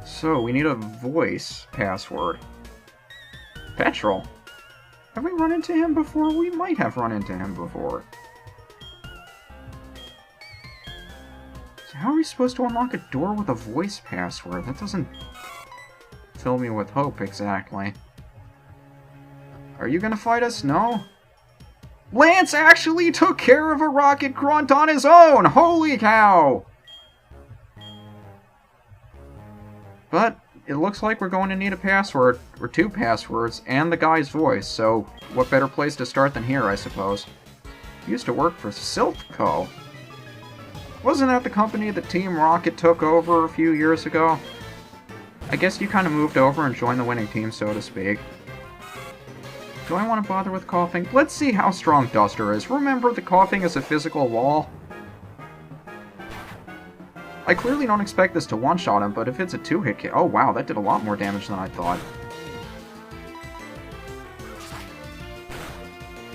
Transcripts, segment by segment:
So, we need a voice password. Petrol? Have we run into him before? We might have run into him before. So how are we supposed to unlock a door with a voice password? That doesn't fill me with hope exactly. Are you gonna fight us? No? Lance actually took care of a rocket grunt on his own! Holy cow! But it looks like we're going to need a password, or 2 passwords, and the guy's voice, so what better place to start than here, I suppose. Used to work for Silph.co. Wasn't that the company that Team Rocket took over a few years ago? I guess you kind of moved over and joined the winning team, so to speak. Do I want to bother with coughing? Let's see how strong Duster is. Remember, the coughing is a physical wall. I clearly don't expect this to one-shot him, but if it's a 2-hit kill... Oh wow, that did a lot more damage than I thought.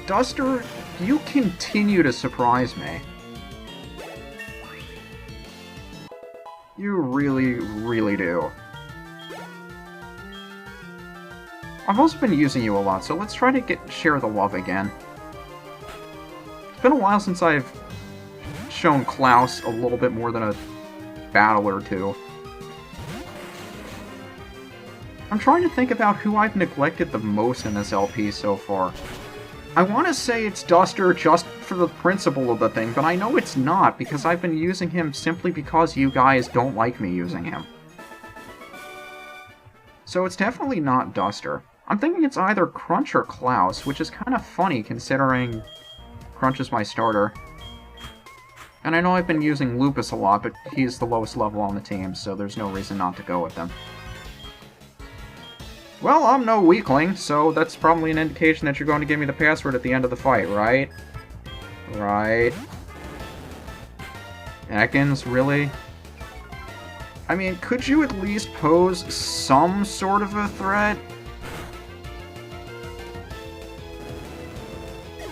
Duster, you continue to surprise me. You really, really do. I've also been using you a lot, so let's try to share the love again. It's been a while since I've shown Klaus a little bit more than a battle or 2. I'm trying to think about who I've neglected the most in this LP so far. I want to say it's Duster just for the principle of the thing, but I know it's not, because I've been using him simply because you guys don't like me using him. So it's definitely not Duster. I'm thinking it's either Crunch or Klaus, which is kind of funny considering Crunch is my starter. And I know I've been using Lupus a lot, but he's the lowest level on the team, so there's no reason not to go with him. Well, I'm no weakling, so that's probably an indication that you're going to give me the password at the end of the fight, right? Right. Ekans, really? I mean, could you at least pose some sort of a threat?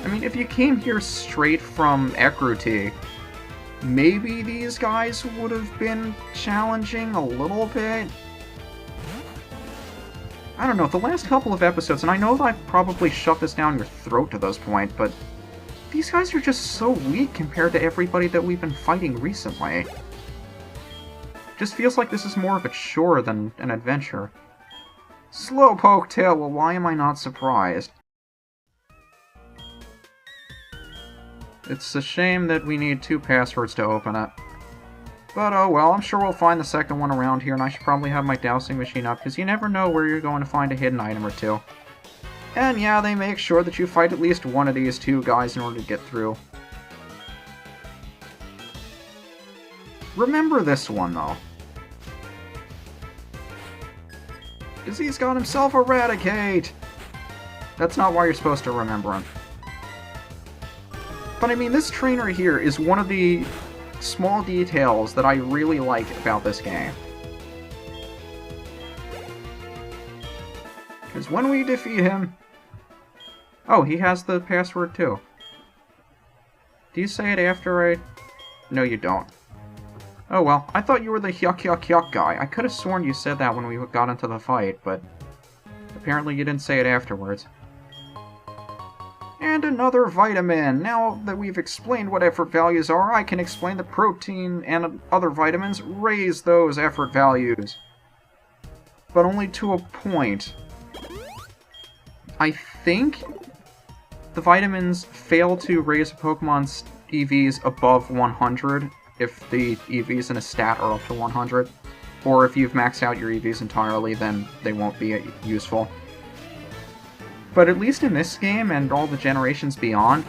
I mean, if you came here straight from Ekruti, maybe these guys would have been challenging a little bit? I don't know, the last couple of episodes, and I know that I've probably shoved this down your throat to this point, but these guys are just so weak compared to everybody that we've been fighting recently. Just feels like this is more of a chore than an adventure. Slowpoke Tail, well, why am I not surprised? It's a shame that we need 2 passwords to open it. But oh well, I'm sure we'll find the second one around here, and I should probably have my dowsing machine up, because you never know where you're going to find a hidden item or 2. And yeah, they make sure that you fight at least one of these 2 guys in order to get through. Remember this one, though. Because he's got himself Eradicate! That's not why you're supposed to remember him. But I mean, this trainer here is one of the small details that I really like about this game. Because when we defeat him... Oh, he has the password too. Do you say it after I... No, you don't. Oh well, I thought you were the yuck yuck yuck guy. I could have sworn you said that when we got into the fight, but apparently you didn't say it afterwards. And another vitamin! Now that we've explained what effort values are, I can explain that protein and other vitamins raise those effort values. But only to a point. I think the vitamins fail to raise a Pokemon's EVs above 100 if the EVs in a stat are up to 100. Or if you've maxed out your EVs entirely, then they won't be useful. But at least in this game, and all the generations beyond,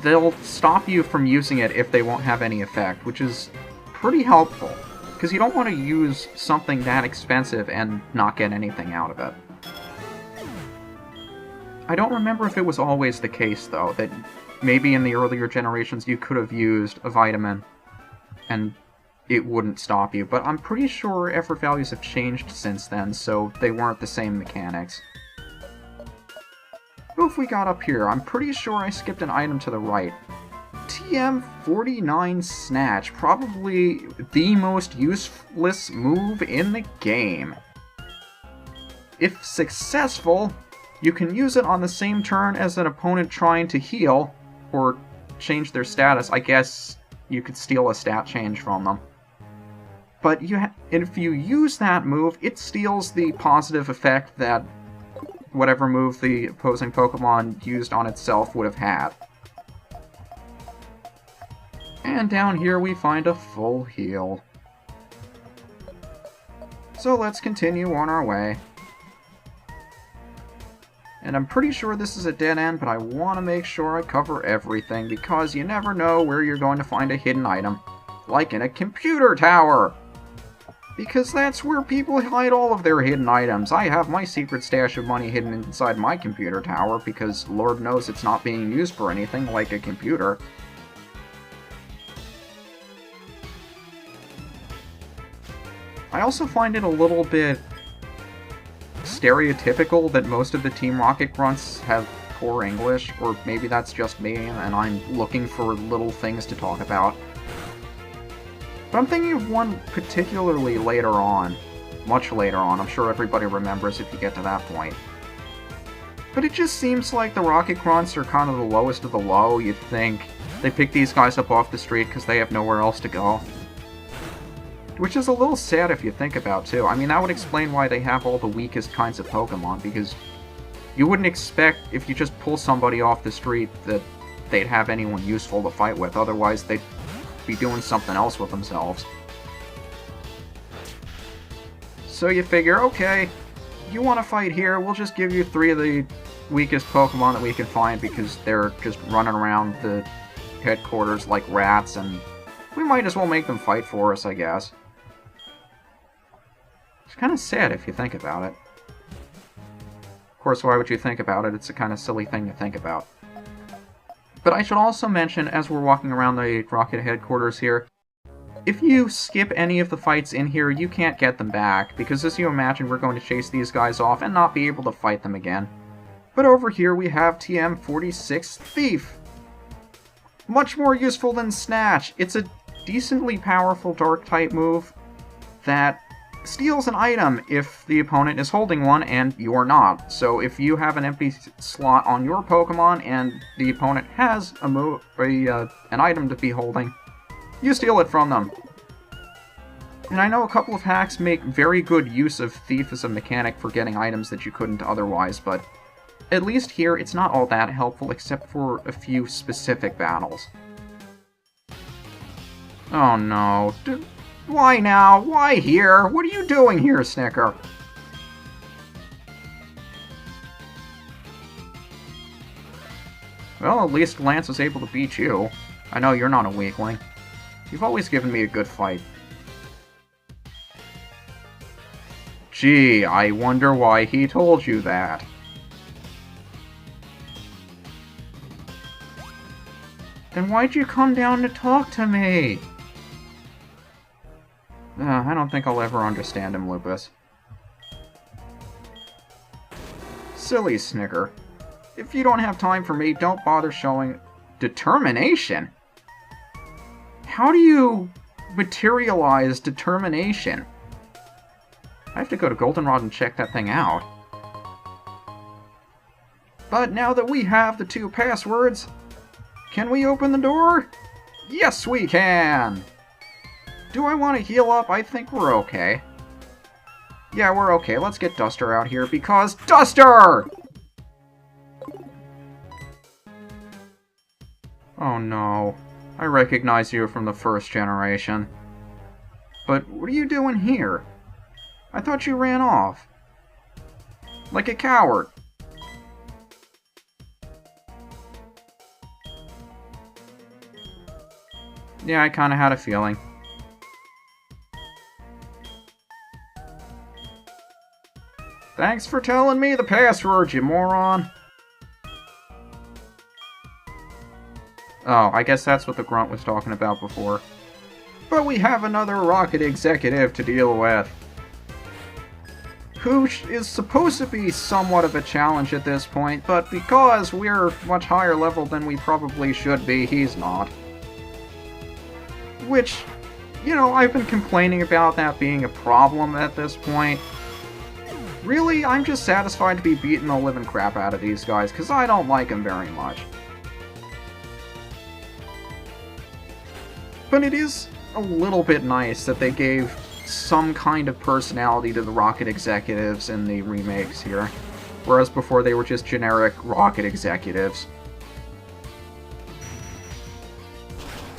they'll stop you from using it if they won't have any effect, which is pretty helpful, because you don't want to use something that expensive and not get anything out of it. I don't remember if it was always the case, though, that maybe in the earlier generations you could have used a vitamin and it wouldn't stop you, but I'm pretty sure effort values have changed since then, so they weren't the same mechanics. Who have we got up here? I'm pretty sure I skipped an item to the right. TM49 Snatch, probably the most useless move in the game. If successful, you can use it on the same turn as an opponent trying to heal, or change their status. I guess you could steal a stat change from them. But if you use that move, it steals the positive effect that whatever move the opposing Pokemon used on itself would have had. And down here we find a full heal. So let's continue on our way. And I'm pretty sure this is a dead end, but I want to make sure I cover everything, because you never know where you're going to find a hidden item. Like in a computer tower! Because that's where people hide all of their hidden items. I have my secret stash of money hidden inside my computer tower, because Lord knows it's not being used for anything like a computer. I also find it a little bit stereotypical that most of the Team Rocket grunts have poor English, or maybe that's just me and I'm looking for little things to talk about. But I'm thinking of one particularly later on, much later on. I'm sure everybody remembers if you get to that point. But it just seems like the Rocket grunts are kind of the lowest of the low. You'd think they pick these guys up off the street because they have nowhere else to go. Which is a little sad if you think about, too. I mean, that would explain why they have all the weakest kinds of Pokemon, because you wouldn't expect, if you just pull somebody off the street, that they'd have anyone useful to fight with. Otherwise, they'd be doing something else with themselves. So you figure, okay, you want to fight here, we'll just give you 3 of the weakest Pokemon that we can find, because they're just running around the headquarters like rats, and we might as well make them fight for us, I guess. It's kind of sad if you think about it. Of course, why would you think about it? It's a kind of silly thing to think about. But I should also mention, as we're walking around the Rocket headquarters here, if you skip any of the fights in here, you can't get them back, because as you imagine, we're going to chase these guys off and not be able to fight them again. But over here we have TM46 Thief! Much more useful than Snatch! It's a decently powerful Dark-type move that steals an item if the opponent is holding one and you're not. So if you have an empty slot on your Pokemon and the opponent has an item to be holding, you steal it from them. And I know a couple of hacks make very good use of Thief as a mechanic for getting items that you couldn't otherwise, but at least here it's not all that helpful except for a few specific battles. Oh no. Why now? Why here? What are you doing here, Snicker? Well, at least Lance was able to beat you. I know you're not a weakling. You've always given me a good fight. Gee, I wonder why he told you that. Then why'd you come down to talk to me? I don't think I'll ever understand him, Lupus. Silly Snicker. If you don't have time for me, don't bother showing determination. How do you materialize determination? I have to go to Goldenrod and check that thing out. But now that we have the 2 passwords, can we open the door? Yes, we can! Do I want to heal up? I think we're okay. Yeah, we're okay. Let's get Duster out here, because Duster! Oh no. I recognize you from the first generation. But what are you doing here? I thought you ran off. Like a coward. Yeah, I kinda had a feeling. Thanks for telling me the password, you moron! Oh, I guess that's what the grunt was talking about before. But we have another Rocket executive to deal with. who is supposed to be somewhat of a challenge at this point, but because we're much higher level than we probably should be, he's not. Which, you know, I've been complaining about that being a problem at this point. Really, I'm just satisfied to be beating the living crap out of these guys, because I don't like them very much. But it is a little bit nice that they gave some kind of personality to the Rocket executives in the remakes here, whereas before they were just generic Rocket executives.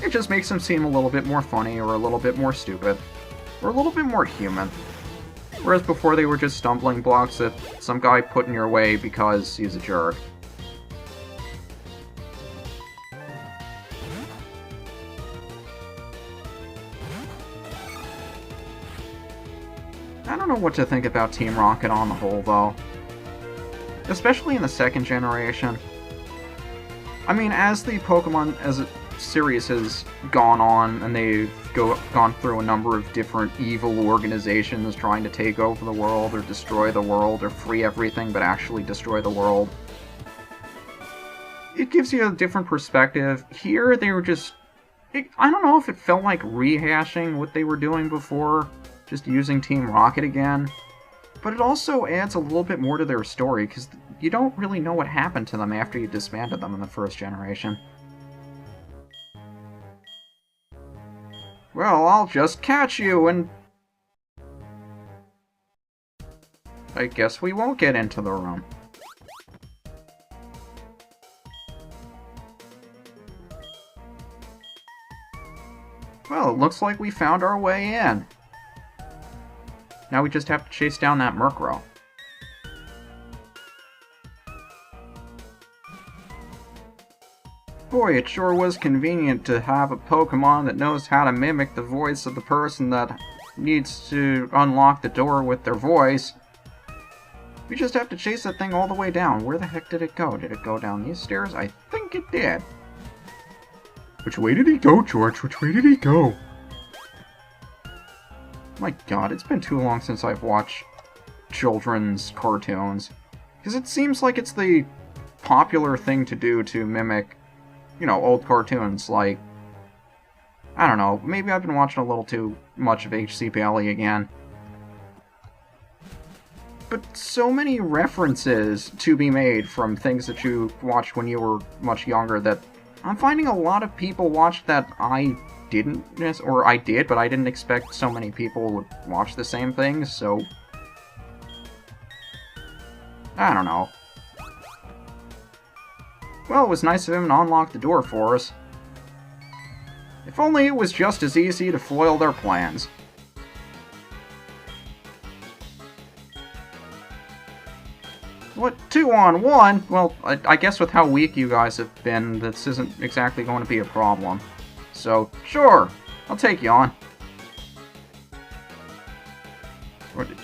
It just makes them seem a little bit more funny, or a little bit more stupid, or a little bit more human. Whereas before they were just stumbling blocks that some guy put in your way because he's a jerk. I don't know what to think about Team Rocket on the whole, though. Especially in the second generation. I mean, as the Pokemon as a series has gone on, and they've gone through a number of different evil organizations trying to take over the world, or destroy the world, or free everything but actually destroy the world, it gives you a different perspective. Here, they were just... I don't know if it felt like rehashing what they were doing before, just using Team Rocket again, but it also adds a little bit more to their story, because you don't really know what happened to them after you disbanded them in the first generation. Well, I'll just catch you and... I guess we won't get into the room. Well, it looks like we found our way in. Now we just have to chase down that Murkrow. Boy, it sure was convenient to have a Pokemon that knows how to mimic the voice of the person that needs to unlock the door with their voice. We just have to chase that thing all the way down. Where the heck did it go? Did it go down these stairs? I think it did. Which way did he go, George? Which way did he go? My god, it's been too long since I've watched children's cartoons. Because it seems like it's the popular thing to do to mimic, you know, old cartoons, like... I don't know, maybe I've been watching a little too much of H.C. Bailey again. But so many references to be made from things that you watched when you were much younger that I'm finding a lot of people watched that I didn't, or I did, but I didn't expect so many people would watch the same things, so... I don't know. Well, it was nice of him to unlock the door for us. If only it was just as easy to foil their plans. What, 2-on-1? Well, I guess with how weak you guys have been, this isn't exactly going to be a problem. So, sure, I'll take you on.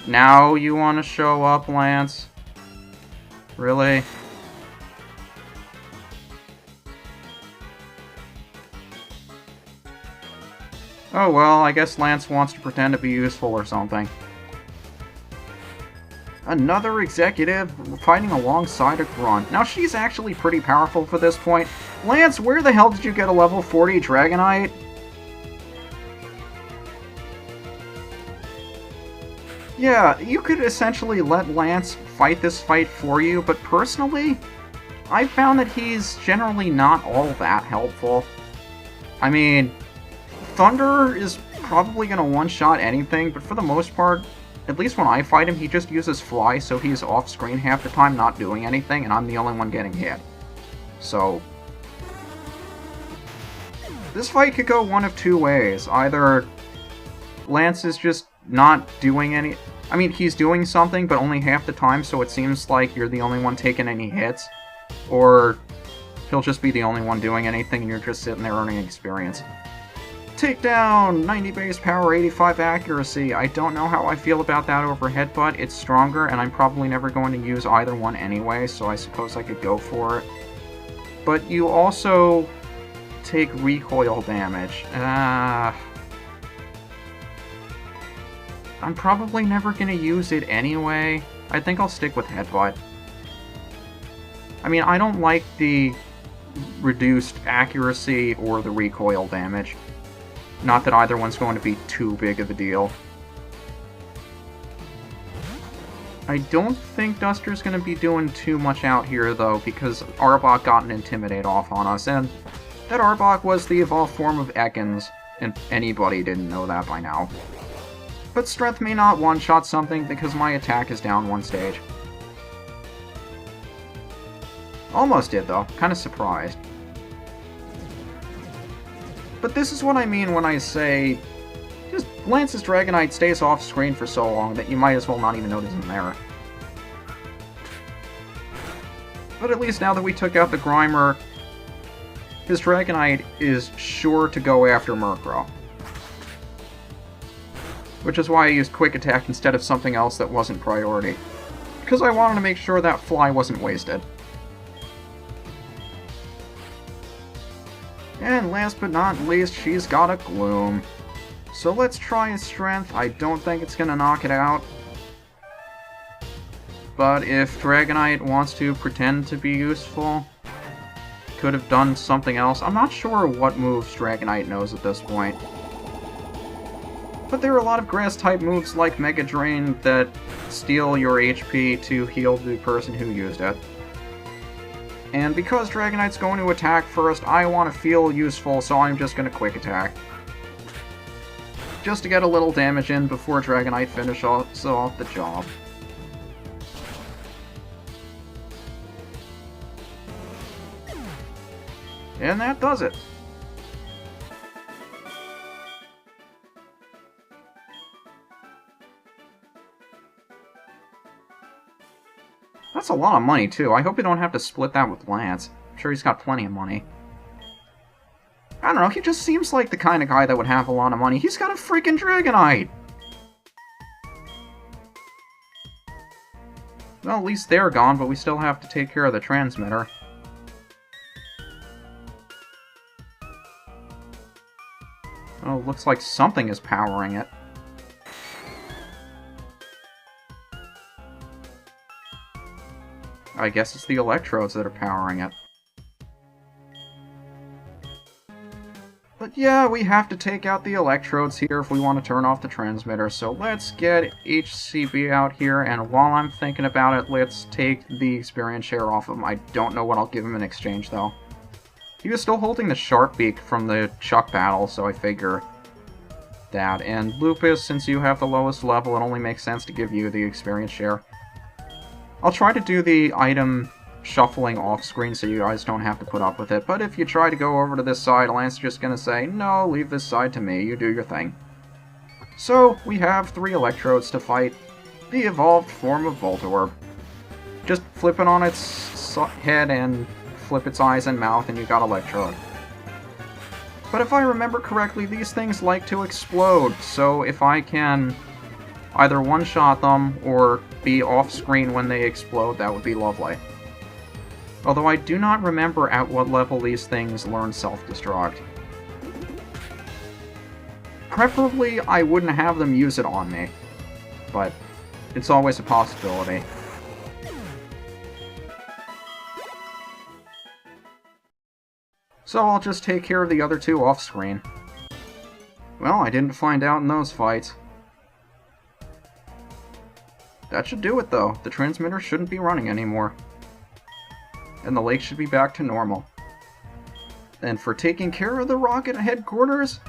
Now you want to show up, Lance? Really? Oh well, I guess Lance wants to pretend to be useful or something. Another executive fighting alongside a Grunt. Now she's actually pretty powerful for this point. Lance, where the hell did you get a level 40 Dragonite? Yeah, you could essentially let Lance fight this fight for you, but personally, I've found that he's generally not all that helpful. I mean, Thunder is probably going to one-shot anything, but for the most part, at least when I fight him, he just uses Fly, so he's off-screen half the time not doing anything, and I'm the only one getting hit. So, this fight could go one of two ways. Either Lance is just not doing any... I mean, he's doing something, but only half the time, so it seems like you're the only one taking any hits. Or he'll just be the only one doing anything, and you're just sitting there earning experience. Takedown! 90 base power, 85 accuracy. I don't know how I feel about that over Headbutt. It's stronger, and I'm probably never going to use either one anyway, so I suppose I could go for it. But you also take recoil damage. I'm probably never gonna use it anyway. I think I'll stick with Headbutt. I mean, I don't like the reduced accuracy or the recoil damage. Not that either one's going to be too big of a deal. I don't think Duster's going to be doing too much out here, though, because Arbok got an Intimidate off on us, and that Arbok was the evolved form of Ekans, and anybody didn't know that by now. But Strength may not one-shot something because my attack is down one stage. Almost did, though. Kind of surprised. But this is what I mean when I say, just Lance's Dragonite stays off screen for so long that you might as well not even notice him there. But at least now that we took out the Grimer, his Dragonite is sure to go after Murkrow. Which is why I used Quick Attack instead of something else that wasn't priority. Because I wanted to make sure that Fly wasn't wasted. And last but not least, she's got a Gloom. So let's try his Strength. I don't think it's going to knock it out. But if Dragonite wants to pretend to be useful, could have done something else. I'm not sure what moves Dragonite knows at this point. But there are a lot of Grass-type moves like Mega Drain that steal your HP to heal the person who used it. And because Dragonite's going to attack first, I want to feel useful, so I'm just going to Quick Attack. Just to get a little damage in before Dragonite finishes off the job. And that does it. That's a lot of money, too. I hope you don't have to split that with Lance. I'm sure he's got plenty of money. I don't know, he just seems like the kind of guy that would have a lot of money. He's got a freaking Dragonite! Well, at least they're gone, but we still have to take care of the transmitter. Oh, looks like something is powering it. I guess it's the electrodes that are powering it. But yeah, we have to take out the electrodes here if we want to turn off the transmitter, so let's get HCB out here, and while I'm thinking about it, let's take the experience share off of him. I don't know what I'll give him in exchange, though. He was still holding the Sharp Beak from the Chuck battle, so I figure that. And Lupus, since you have the lowest level, it only makes sense to give you the experience share. I'll try to do the item shuffling off-screen so you guys don't have to put up with it, but if you try to go over to this side, Lance is just gonna say, no, leave this side to me, you do your thing. So, we have 3 electrodes to fight the evolved form of Voltorb. Just flip it on its head and flip its eyes and mouth and you got Electrode. But if I remember correctly, these things like to explode, so if I can either one-shot them or be off-screen when they explode, that would be lovely. Although I do not remember at what level these things learn self-destruct. Preferably, I wouldn't have them use it on me, but it's always a possibility. So I'll just take care of the other 2 off-screen. Well, I didn't find out in those fights. That should do it, though. The transmitter shouldn't be running anymore. And the lake should be back to normal. And for taking care of the rocket headquarters,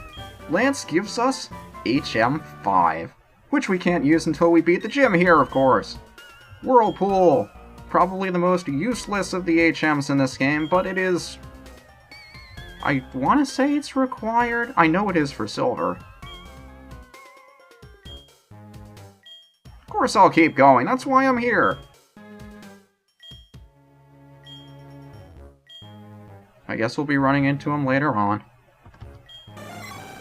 Lance gives us HM5. Which we can't use until we beat the gym here, of course. Whirlpool! Probably the most useless of the HMs in this game, but it is... I want to say it's required. I know it is for Silver. Of course I'll keep going, that's why I'm here! I guess we'll be running into him later on.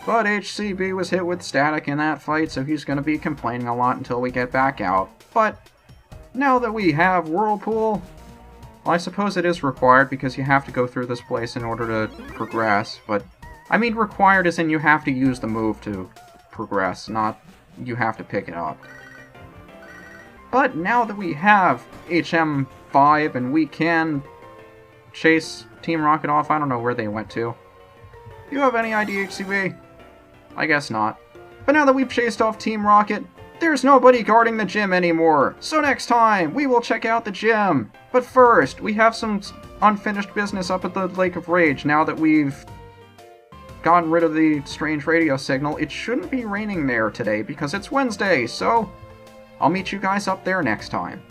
But HCB was hit with static in that fight, so he's going to be complaining a lot until we get back out. But now that we have Whirlpool, well, I suppose it is required because you have to go through this place in order to progress, but I mean required as in you have to use the move to progress, not you have to pick it up. But now that we have HM5 and we can chase Team Rocket off, I don't know where they went to. Do you have any idea, XUV? I guess not. But now that we've chased off Team Rocket, there's nobody guarding the gym anymore. So next time, we will check out the gym. But first, we have some unfinished business up at the Lake of Rage now that we've gotten rid of the strange radio signal. It shouldn't be raining there today because it's Wednesday, so I'll meet you guys up there next time.